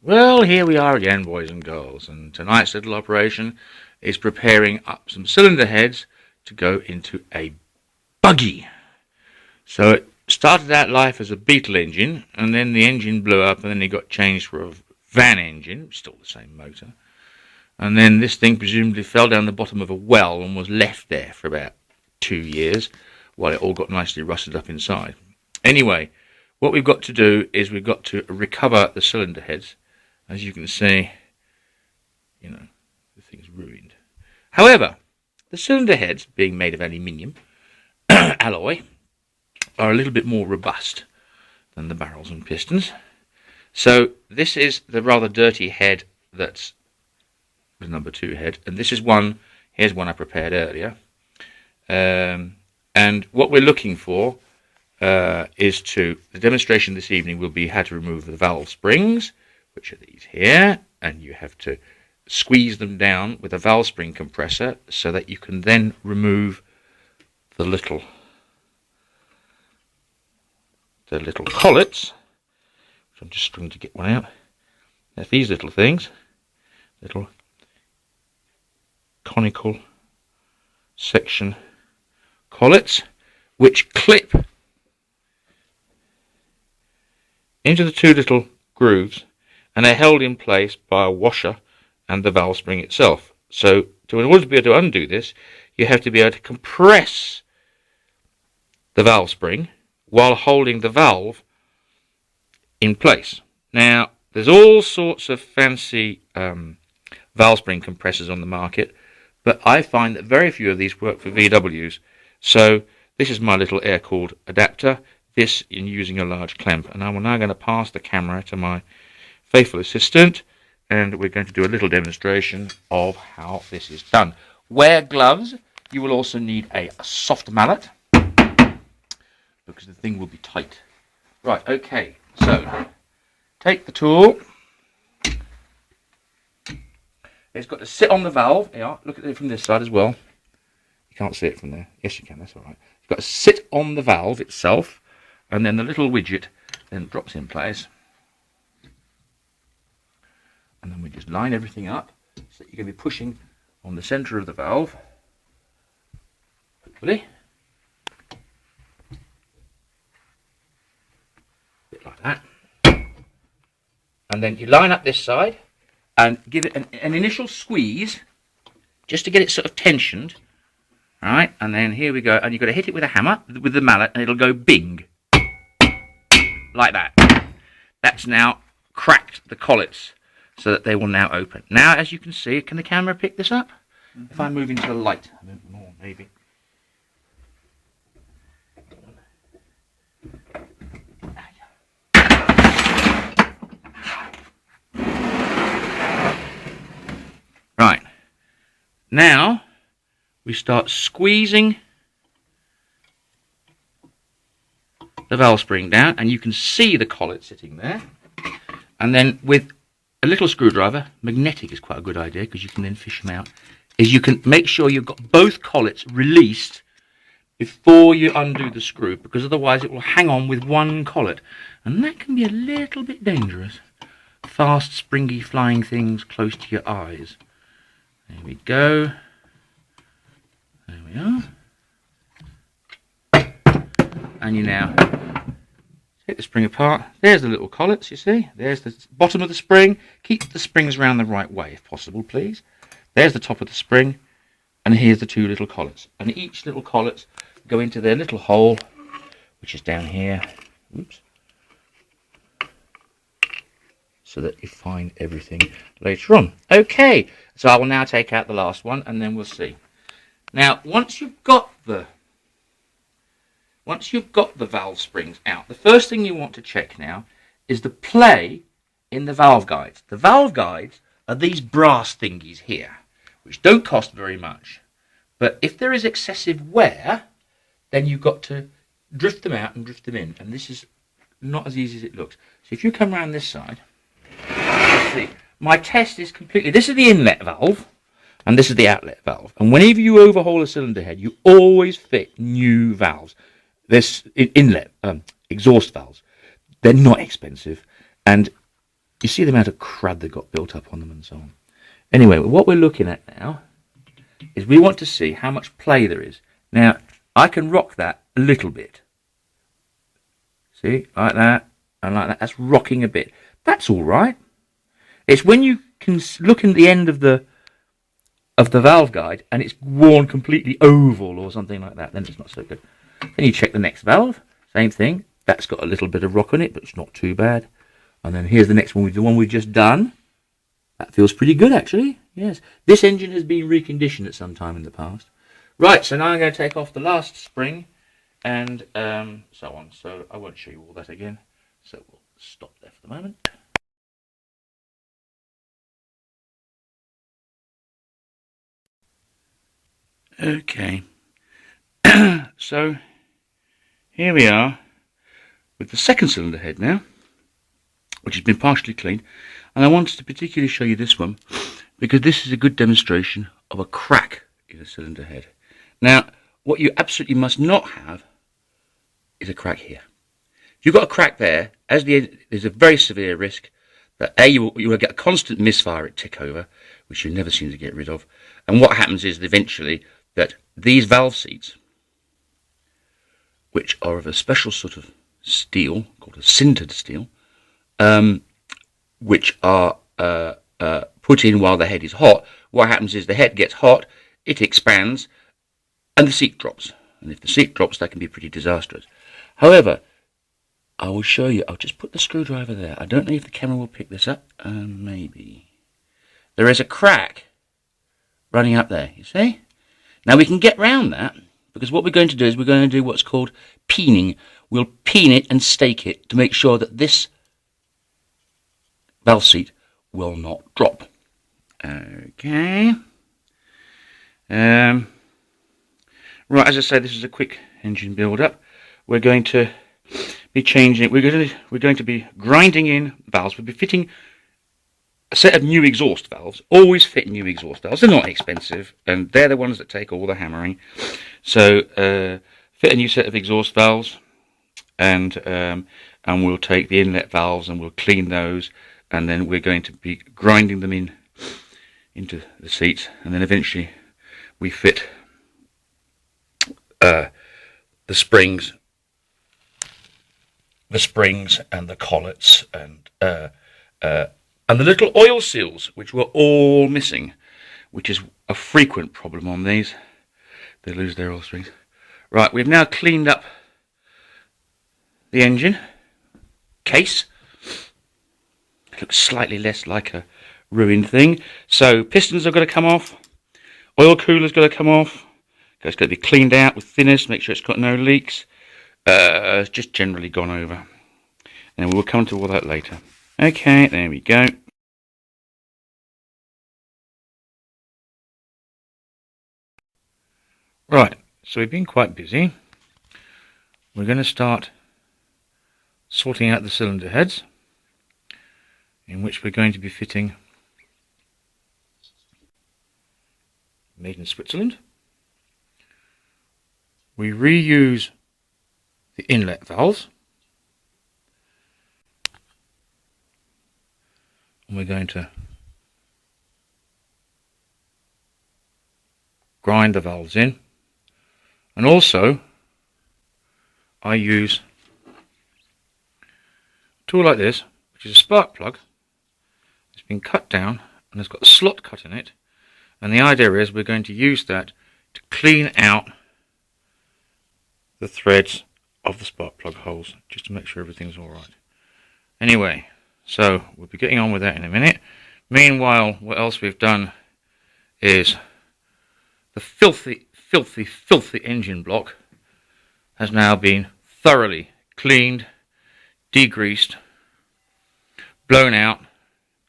Well, here we are again, boys and girls, and tonight's little operation is preparing up some cylinder heads to go into a buggy. So it started out life as a Beetle engine, and then the engine blew up, and then it got changed for a van engine, still the same motor. And then this thing presumably fell down the bottom of a well and was left there for about 2 years while it all got nicely rusted up inside. Anyway, what we've got to do is we've got to recover the cylinder heads. As you can see, the thing's ruined. However, the cylinder heads, being made of aluminium alloy, are a little bit more robust than the barrels and pistons. So this is the rather dirty head that's the number 2 head, and this is one. Here's one I prepared earlier. And what we're looking for the demonstration this evening will be how to remove the valve springs, which are these here, and you have to squeeze them down with a valve spring compressor so that you can then remove the little collets, which I'm just trying to get one out. There's these little things, little conical section collets, which clip into the 2 little grooves, and they're held in place by a washer and the valve spring itself. So in order to be able to undo this, you have to be able to compress the valve spring while holding the valve in place. Now, there's all sorts of fancy valve spring compressors on the market, but I find that very few of these work for VWs. So this is my little air-cooled adapter, this in using a large clamp. And I'm now going to pass the camera to my faithful assistant, and we're going to do a little demonstration of how this is done. Wear gloves. You will also need a soft mallet, because the thing will be tight. Right, okay, so take the tool. It's got to sit on the valve. Here, look at it from this side as well. You can't see it from there. Yes, you can, that's all right. It's got to sit on the valve itself, and then the little widget then drops in place. And then we just line everything up so that you're going to be pushing on the centre of the valve, hopefully. A bit like that. And then you line up this side and give it an initial squeeze just to get it sort of tensioned. Alright, and then here we go, and you've got to hit it with a hammer, with the mallet, and it'll go bing. Like that. That's now cracked the collets so that they will now open. Now, as you can see, can the camera pick this up? Mm-hmm. If I move into the light a bit more, maybe. Right. Now, we start squeezing the valve spring down, and you can see the collet sitting there. And then with a little screwdriver, magnetic is quite a good idea because you can then fish them out, is you can make sure you've got both collets released before you undo the screw, because otherwise it will hang on with one collet, and that can be a little bit dangerous. Fast, springy, flying things close to your eyes. There we go. There we are. And you now take the spring apart. There's the little collets, you see. There's the bottom of the spring. Keep the springs round the right way, if possible, please. There's the top of the spring. And here's the 2 little collets. And each little collet go into their little hole, which is down here. Oops. So that you find everything later on. Okay, so I will now take out the last one, and then we'll see. Now, once you've got the valve springs out, the first thing you want to check now is the play in the valve guides. The valve guides are these brass thingies here, which don't cost very much. But if there is excessive wear, then you've got to drift them out and drift them in. And this is not as easy as it looks. So if you come around this side, let's see, my test is completely, this is the inlet valve, and this is the outlet valve. And whenever you overhaul a cylinder head, you always fit new valves. This inlet, exhaust valves, they're not expensive, and you see the amount of crud that got built up on them and so on. Anyway, what we're looking at now is we want to see how much play there is. Now, I can rock that a little bit. See, like that, and like that. That's rocking a bit. That's all right. It's when you can look at the end of the valve guide and it's worn completely oval or something like that, then it's not so good. Then you check the next valve, same thing. That's got a little bit of rock on it, but it's not too bad. And then here's the next one, the one we've just done. That feels pretty good, actually. Yes. This engine has been reconditioned at some time in the past. Right, so now I'm going to take off the last spring and so on. So I won't show you all that again. So we'll stop there for the moment. Okay. So here we are with the second cylinder head now, which has been partially cleaned. And I wanted to particularly show you this one because this is a good demonstration of a crack in a cylinder head. Now, what you absolutely must not have is a crack here. If you've got a crack there, there's a very severe risk that you will get a constant misfire at tick over, which you never seem to get rid of. And what happens is eventually that these valve seats, which are of a special sort of steel called a sintered steel, which are put in while the head is hot, what happens is the head gets hot, it expands, and the seat drops. And if the seat drops, that can be pretty disastrous. However, I will show you. I'll just put the screwdriver there. I don't know if the camera will pick this up. Maybe. There is a crack running up there, you see? Now we can get round that, because what we're going to do is we're going to do what's called peening. We'll peen it and stake it to make sure that this valve seat will not drop. Okay. Right, as I said, this is a quick engine build-up. We're going to be changing. We're going to be grinding in valves. We'll be fitting a set of new exhaust valves. Always fit new exhaust valves. They're not expensive, and they're the ones that take all the hammering. So fit a new set of exhaust valves, and we'll take the inlet valves and we'll clean those, and then we're going to be grinding them into the seats, and then eventually we fit the springs and the collets and the little oil seals, which were all missing, which is a frequent problem on these. They lose their oil springs. Right, we've now cleaned up the engine case. It looks slightly less like a ruined thing. So pistons are going to come off. Oil cooler's going to come off. It's going to be cleaned out with thinners, make sure it's got no leaks. It's just generally gone over. And we'll come to all that later. Okay, there we go. Right, so we've been quite busy. We're going to start sorting out the cylinder heads, in which we're going to be fitting made in Switzerland. We reuse the inlet valves, and we're going to grind the valves in. And also I use a tool like this, which is a spark plug. It's been cut down and it's got a slot cut in it, and the idea is we're going to use that to clean out the threads of the spark plug holes, just to make sure everything's alright. Anyway, so we'll be getting on with that in a minute. Meanwhile, what else we've done is the filthy engine block has now been thoroughly cleaned, degreased, blown out,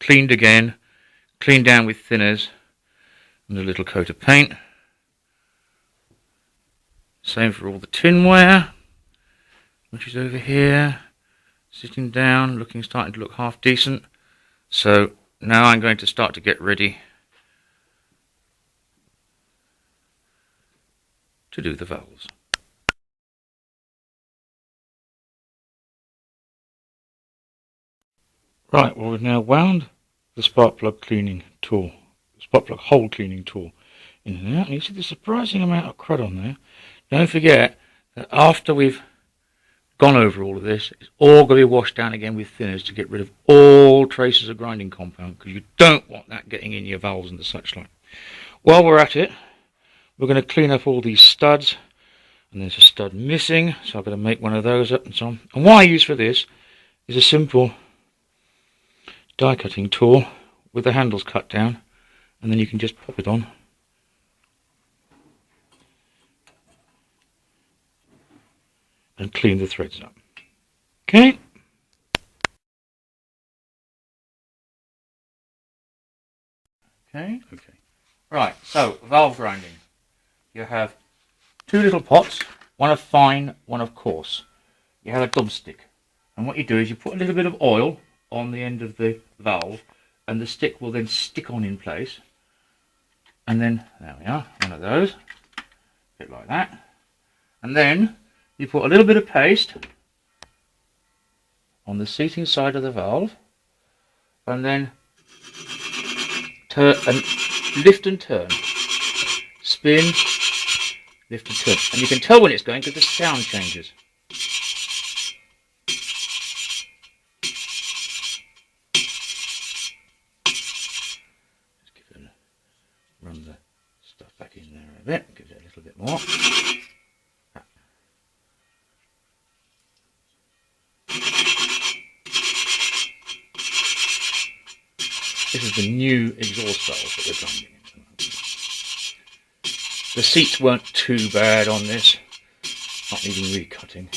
cleaned again, cleaned down with thinners and a little coat of paint. Same for all the tinware, which is over here, sitting down, starting to look half decent. So now I'm going to start to get ready to do the valves. Right, well we've now wound the spark plug cleaning tool, spark plug hole cleaning tool in and out, and you see the surprising amount of crud on there. Don't forget that after we've gone over all of this, it's all going to be washed down again with thinners to get rid of all traces of grinding compound, because you don't want that getting in your valves and the such like. While we're at it, we're going to clean up all these studs, and there's a stud missing, so I'm going to make one of those up and so on. And what I use for this is a simple die cutting tool with the handles cut down, and then you can just pop it on and clean the threads up. Okay. Okay. Right, so valve grinding. You have two little pots, one of fine, one of coarse. You have a dubstick, and what you do is you put a little bit of oil on the end of the valve, and the stick will then stick on in place. And then, there we are, one of those, a bit like that. And then you put a little bit of paste on the seating side of the valve, and then turn and lift and turn, spin, lift and turn, and you can tell when it's going because the sound changes. Just give it a, run the stuff back in there a bit, give it a little bit more. This is the new exhaust valve that we're grinding into. The seats weren't too bad on this, not needing recutting.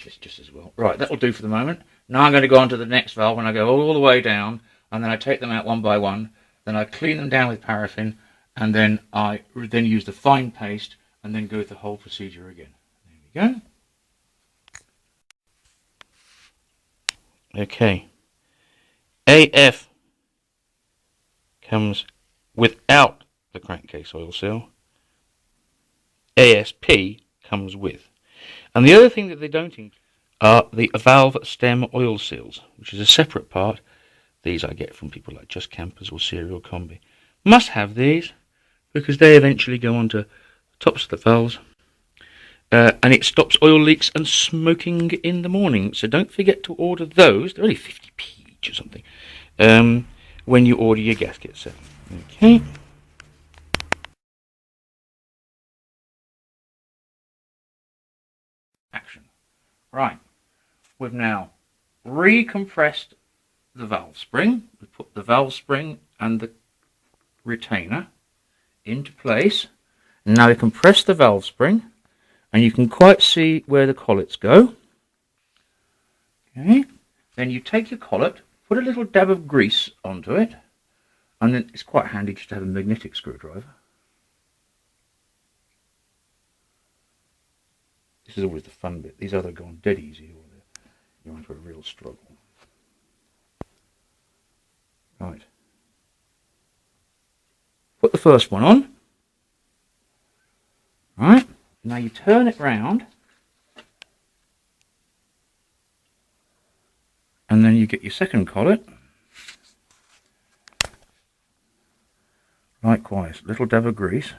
It's just as well. Right, that'll do for the moment. Now I'm going to go on to the next valve, and I go all the way down, and then I take them out one by one, then I clean them down with paraffin, and then I use the fine paste, and then go through the whole procedure again. There we go. Okay. AF comes without the crankcase oil seal. ASP comes with. And the other thing that they don't include are the valve stem oil seals, which is a separate part. These I get from people like Just Campers or Serial Combi. Must have these because they eventually go onto the tops of the valves. And it stops oil leaks and smoking in the morning. So don't forget to order those. They're only 50p or something when you order your gasket set. Okay. Action. Right. We've now recompressed the valve spring. We put the valve spring and the retainer into place. And now we compress the valve spring, and you can quite see where the collets go. Okay. Then you take your collet, put a little dab of grease onto it, and then it's quite handy just to have a magnetic screwdriver. This is always the fun bit. These other go on dead easy, or you're into a real struggle. Right. Put the first one on. Right. Now you turn it round, and then you get your second collet. Likewise, little dab of grease.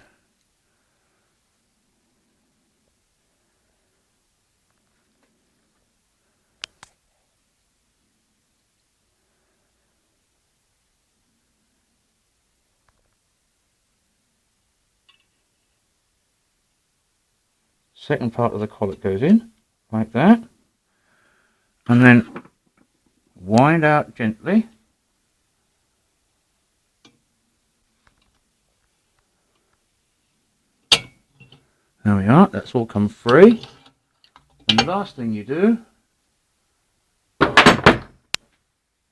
Second part of the collet goes in, like that. And then wind out gently. There we are, that's all come free. And the last thing you do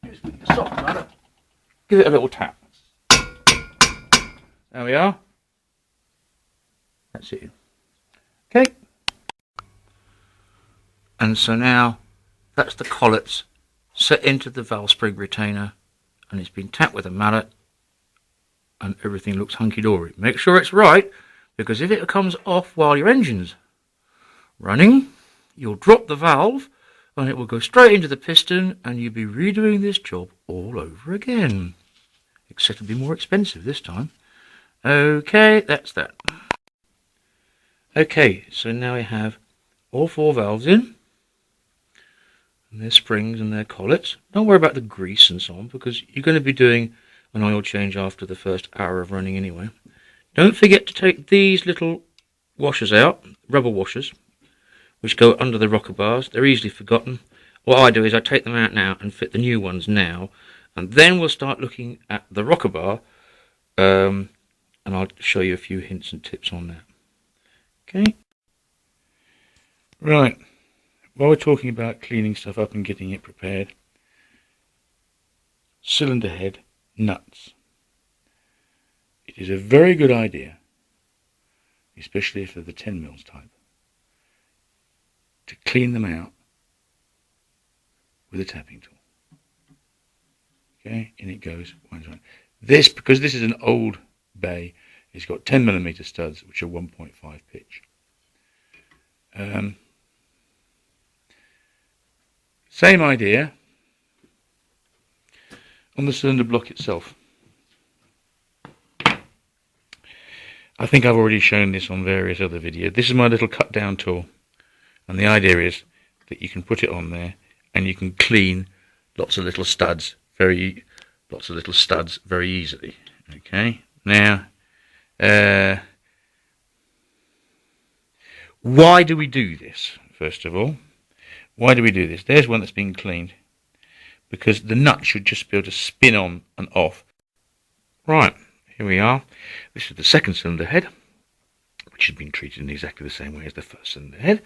is with your soft ladder, give it a little tap. There we are. That's it. Okay. And so now that's the collets set into the valve spring retainer, and it's been tapped with a mallet, and everything looks hunky-dory. Make sure it's right, because if it comes off while your engine's running, you'll drop the valve and it will go straight into the piston, and you'll be redoing this job all over again. Except it'll be more expensive this time. Okay, that's that. Okay, so now we have all 4 valves in, and their springs and their collets. Don't worry about the grease and so on, because you're going to be doing an oil change after the first hour of running anyway. Don't forget to take these little washers out, rubber washers, which go under the rocker bars. They're easily forgotten. What I do is I take them out now and fit the new ones now, and then we'll start looking at the rocker bar, and I'll show you a few hints and tips on that. Okay. Right. While we're talking about cleaning stuff up and getting it prepared, cylinder head nuts. It is a very good idea, especially if they're the 10 mils type, to clean them out with a tapping tool. Okay, in it goes. This, because this is an old bay, it's got 10mm studs, which are 1.5 pitch. Same idea on the cylinder block itself. I think I've already shown this on various other videos. This is my little cut down tool, and the idea is that you can put it on there and you can clean lots of little studs very easily. Okay, now why do we do this? First of all, why do we do this? There's one that's been cleaned, because the nut should just be able to spin on and off. Right, here we are. This is the second cylinder head, which has been treated in exactly the same way as the first cylinder head,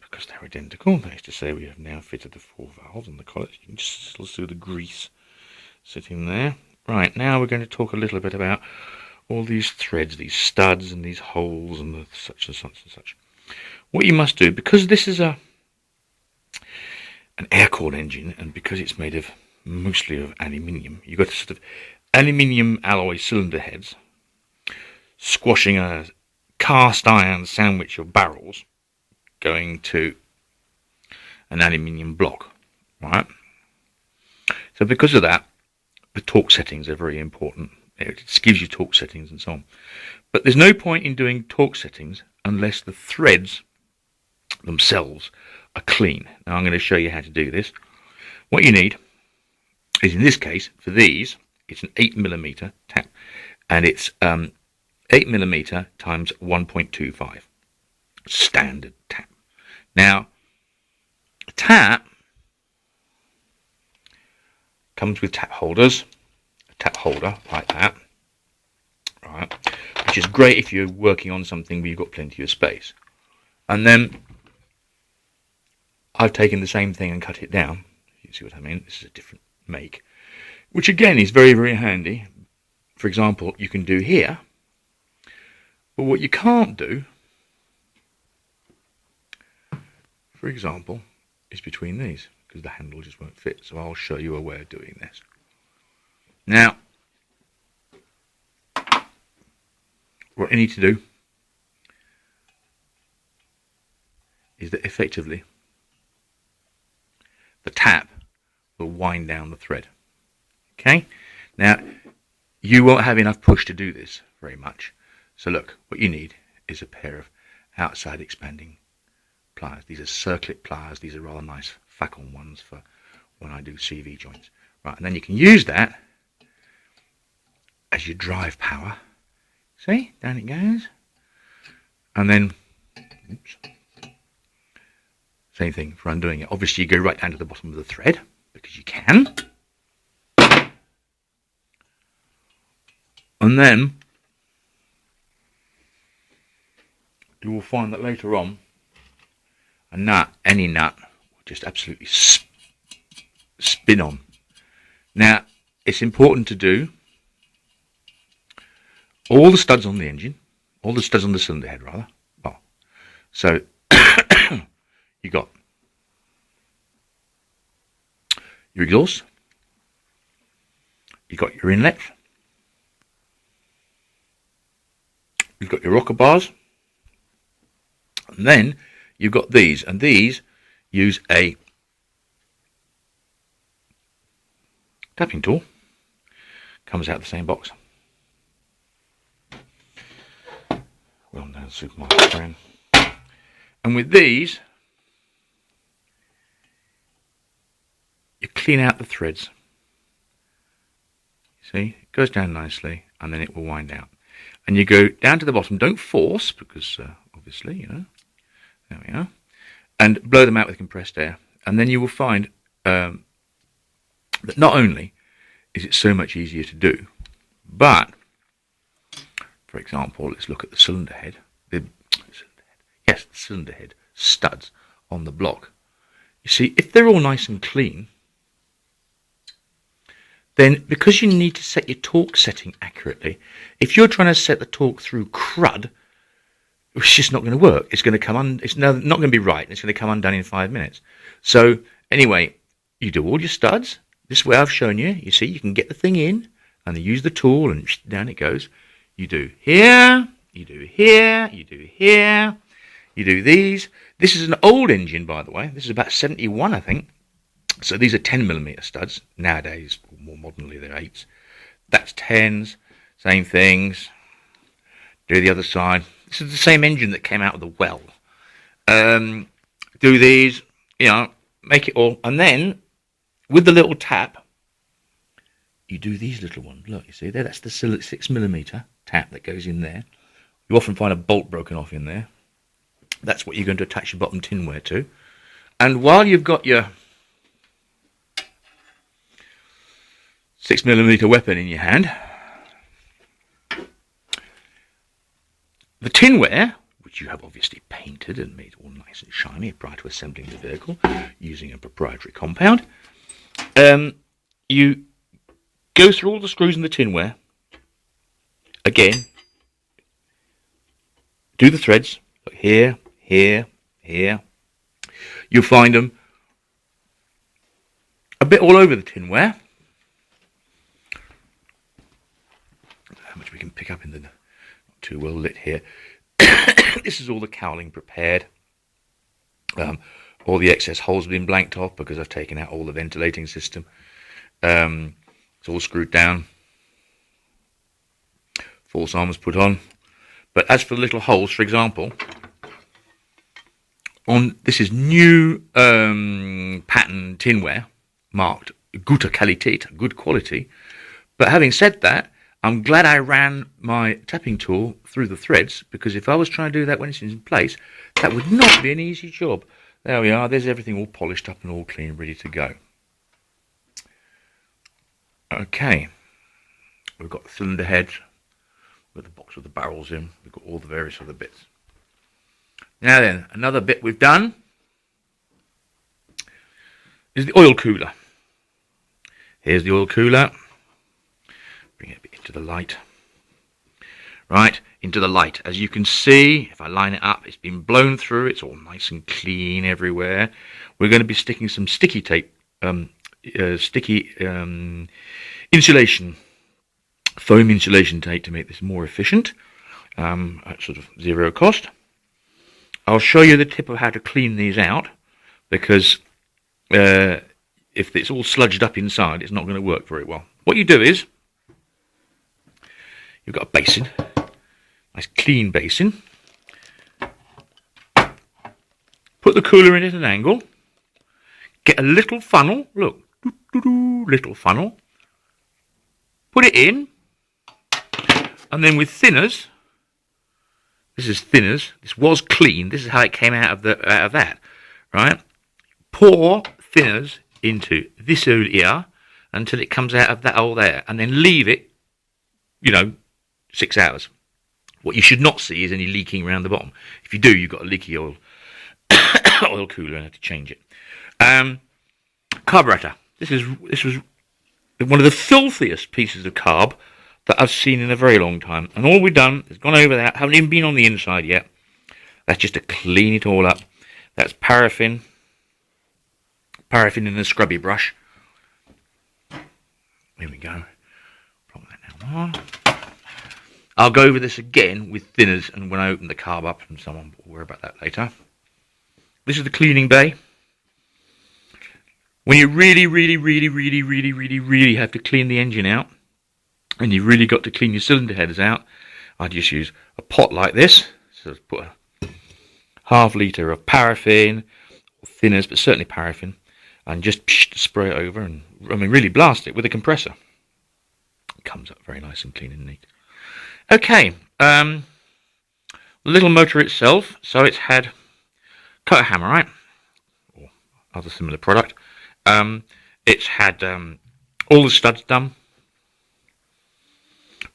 because they're identical. That is to say, we have now fitted the 4 valves and the collets. You can just still see the grease sitting there. Right, now we're going to talk a little bit about all these threads, these studs and these holes and the such and such and such. What you must do, because this is an air-cooled engine, and because it's made of mostly of aluminium, you've got a sort of aluminium alloy cylinder heads squashing a cast iron sandwich of barrels going to an aluminium block, right? So because of that, the torque settings are very important. It gives you torque settings and so on. But there's no point in doing torque settings unless the threads themselves are clean. Now I'm going to show you how to do this. What you need is, in this case, for these, it's an 8mm tap, and it's 8mm times 1.25 standard tap. Now, a tap comes with tap holders, a tap holder like that, right, which is great if you're working on something where you've got plenty of space. And then I've taken the same thing and cut it down. You see what I mean? This is a different make, which again is very, very handy. For example, you can do here, but what you can't do, for example, is between these, because the handle just won't fit. So I'll show you a way of doing this. Now, what you need to do is that effectively the tap will wind down the thread. Okay? Now, you won't have enough push to do this very much. So look, what you need is a pair of outside expanding pliers. These are circlip pliers. These are rather nice Facon ones for when I do CV joints. Right, and then you can use that as your drive power. See, down it goes. And then, oops, same thing for undoing it. Obviously, you go right down to the bottom of the thread, because you can. And then, you will find that later on, a nut, any nut, will just absolutely spin on. Now, it's important to do all the studs on the engine, all the studs on the cylinder head, rather. Well, so you got your exhaust, you got your inlet, you've got your rocker bars, and then you've got these, and these use a tapping tool. Comes out of the same box. Well known supermarket brand. And with these, you clean out the threads. See, it goes down nicely, and then it will wind out. And you go down to the bottom. Don't force, because obviously, you know. There we are. And blow them out with compressed air. And then you will find that not only is it so much easier to do, but, for example, let's look at the cylinder head. The cylinder head studs on the block. You see, if they're all nice and clean, then because you need to set your torque setting accurately, if you're trying to set the torque through crud, it's just not going to work. It's going to come it's not going to be right. It's going to come undone in 5 minutes. So anyway, you do all your studs this way I've shown you. You see, you can get the thing in, and you use the tool, and down it goes. You do here, you do here, you do here, you do these. This is an old engine, by the way. This is about 71, I think. So these are 10mm studs. Nowadays, more modernly, they're 8s. That's 10s. Same things. Do the other side. This is the same engine that came out of the well. Do these, you know, make it all. And then, with the little tap, you do these little ones. Look, you see there? That's the 6mm tap that goes in there. You often find a bolt broken off in there. That's what you're going to attach your bottom tinware to. And while you've got your 6mm weapon in your hand, the tinware, which you have obviously painted and made all nice and shiny prior to assembling the vehicle using a proprietary compound, you go through all the screws in the tinware. Again, do the threads. Look here, here, here. You'll find them a bit all over the tinware. How much we can pick up in the not too well lit here. This is all the cowling prepared. All the excess holes have been blanked off because I've taken out all the ventilating system. It's all screwed down. False arms put on. But as for the little holes, for example, this is new pattern tinware marked gute Qualität, good quality. But having said that, I'm glad I ran my tapping tool through the threads, because if I was trying to do that when it's in place, that would not be an easy job. There we are. There's everything all polished up and all clean, ready to go. Okay. We've got the cylinder head with the box with the barrels in. We've got all the various other bits. Now then, another bit we've done is the oil cooler. Here's the oil cooler. Bring it a bit into the light. Right, into the light. As you can see, if I line it up, it's been blown through. It's all nice and clean everywhere. We're going to be sticking some sticky tape, insulation, foam insulation tape to make this more efficient at sort of zero cost. I'll show you the tip of how to clean these out, because if it's all sludged up inside, it's not going to work very well. What you do is, you've got a basin, nice clean basin. Put the cooler in at an angle. Get a little funnel, look, little funnel. Put it in, and then with thinners, this is thinners, this was clean, this is how it came out of that, right? Pour thinners into this hole here until it comes out of that hole there, and then leave it, 6 hours. What you should not see is any leaking around the bottom. If you do, you've got a leaky oil oil cooler and have to change it. Carburetor. This was one of the filthiest pieces of carb that I've seen in a very long time. And all we've done is gone over that. Haven't even been on the inside yet. That's just to clean it all up. That's paraffin. Paraffin in a scrubby brush. Here we go. Plop that now. I'll go over this again with thinners and when I open the carb up and so on. We'll worry about that later. This is the cleaning bay. When you really have to clean the engine out, and you've really got to clean your cylinder headers out, I'd just use a pot like this. So put a half litre of paraffin, or thinners, but certainly paraffin, and just spray it over, and really blast it with a compressor. It comes up very nice and clean and neat. Okay, the little motor itself, so it's had cutter hammer, right, or other similar product. It's had all the studs done,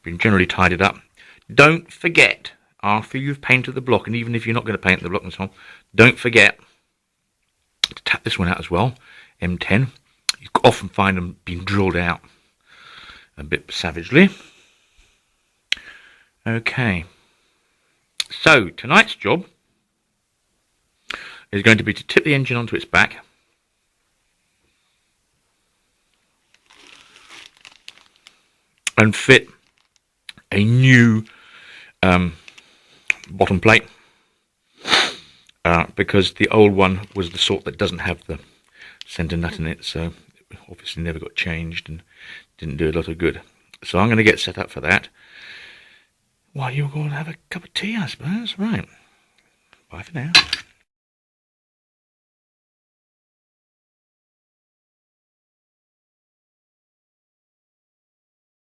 been generally tidied up. Don't forget, after you've painted the block, and even if you're not going to paint the block and so on, don't forget to tap this one out as well, M10. You often find them being drilled out a bit savagely. Okay, so tonight's job is going to be to tip the engine onto its back, and fit a new bottom plate, because the old one was the sort that doesn't have the centre nut in it, so it obviously never got changed and didn't do a lot of good. So I'm going to get set up for that while you're going to have a cup of tea, I suppose. Right, bye for now.